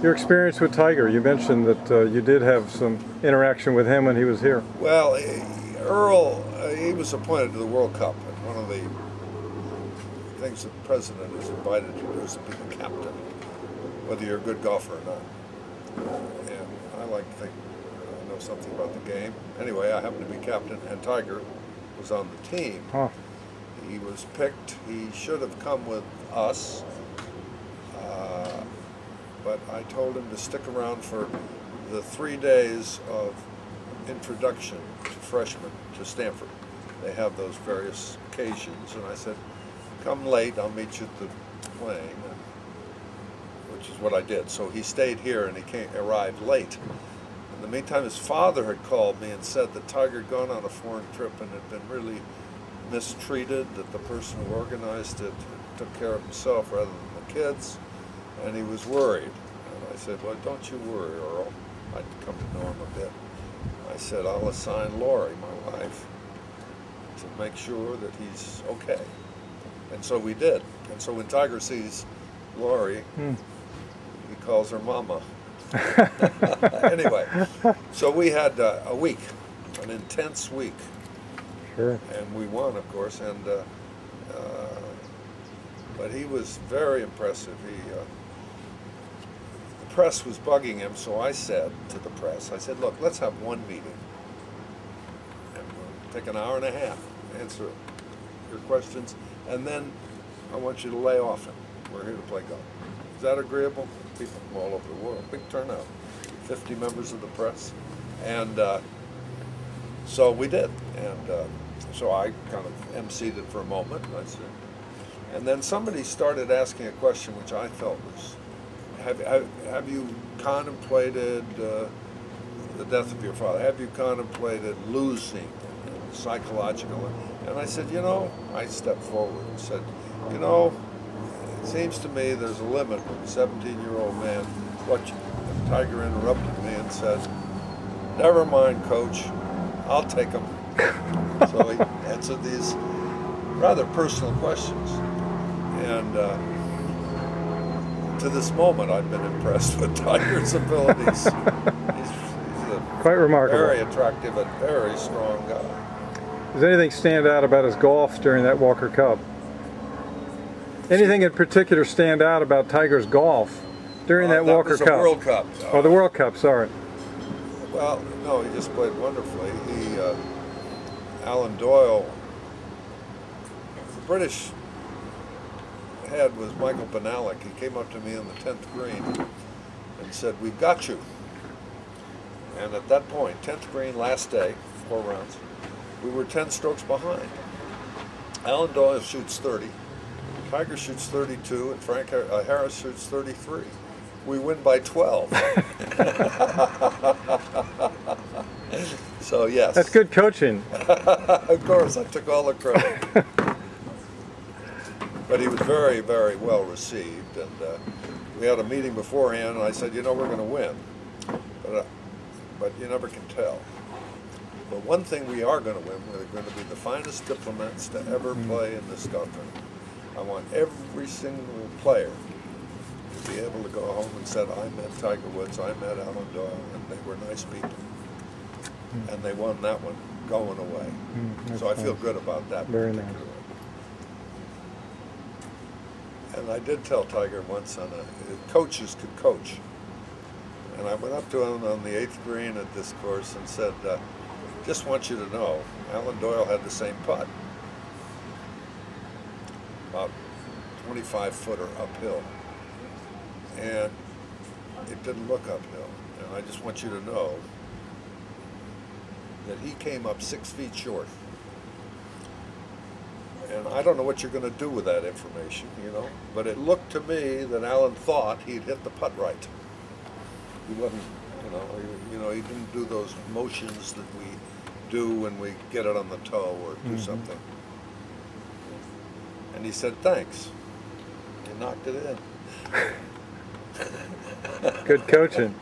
Your experience with Tiger, you mentioned that you did have some interaction with him when he was here. Well, Earl, he was appointed to the World Cup, and one of the things the president is invited to do is to be the captain, whether you're a good golfer or not. And I like to think I know something about the game. Anyway, I happened to be captain, and Tiger was on the team. Huh. He was picked. He should have come with us, but I told him to stick around for the 3 days of introduction to freshmen to Stanford. They have those various occasions, and I said, come late, I'll meet you at the plane, which is what I did. So he stayed here, and he arrived late. In the meantime, his father had called me and said that Tiger had gone on a foreign trip and had been really mistreated, that the person who organized it took care of himself rather than the kids, and he was worried. And I said, well, don't you worry, Earl. I'd come to know him a bit. I said, I'll assign Lori, my wife, to make sure that he's okay. And so we did. And so when Tiger sees Lori, he calls her Mama. Anyway, so we had a week, an intense week. Sure. And we won, of course, and but he was very impressive. The press was bugging him, so I said to the press, I said, look, let's have one meeting, and we'll take an hour and a half, answer your questions, and then I want you to lay off him. We're here to play golf. Is that agreeable? People from all over the world, big turnout, 50 members of the press, and so we did, and so I kind of emceed it for a moment, and I said, and then somebody started asking a question which I felt was, have you contemplated the death of your father? Have you contemplated losing, psychological? And I said, you know, I stepped forward and said, you know, it seems to me there's a limit with a 17-year-old man. And Tiger interrupted me and said, never mind, Coach, I'll take him. So he answered these rather personal questions. And to this moment, I've been impressed with Tiger's abilities. He's a quite remarkable, very attractive and very strong guy. Does anything stand out about his golf during that Walker Cup? Anything in particular stand out about Tiger's golf during that Walker Cup? The World Cup. Oh, the World Cup, sorry. Well, no, he just played wonderfully. Alan Doyle, the British head was Michael Benalik. He came up to me on the 10th green and said, we've got you. And at that point, 10th green, last day, 4 rounds, we were 10 strokes behind. Alan Doyle shoots 30, Tiger shoots 32, and Frank Harris shoots 33. We win by 12. So yes. That's good coaching. Of course, I took all the credit. But he was very, very well received, and we had a meeting beforehand, and I said, you know, we're going to win, but you never can tell. But one thing we are going to win, we're going to be the finest diplomats to ever play in this golf tournament. I want every single player to be able to go home and say, I met Tiger Woods, I met Alan Doyle, and they were nice people. And they won that one going away. So I feel good about that. Very nice. And I did tell Tiger once coaches could coach. And I went up to him on the 8th green at this course and said, just want you to know, Alan Doyle had the same putt. About 25-footer uphill. And it didn't look uphill. And I just want you to know that he came up 6 feet short. And I don't know what you're going to do with that information, you know, but it looked to me that Alan thought he'd hit the putt right. He wasn't, you know, he didn't do those motions that we do when we get it on the toe or do something. And he said, thanks. He knocked it in. Good coaching.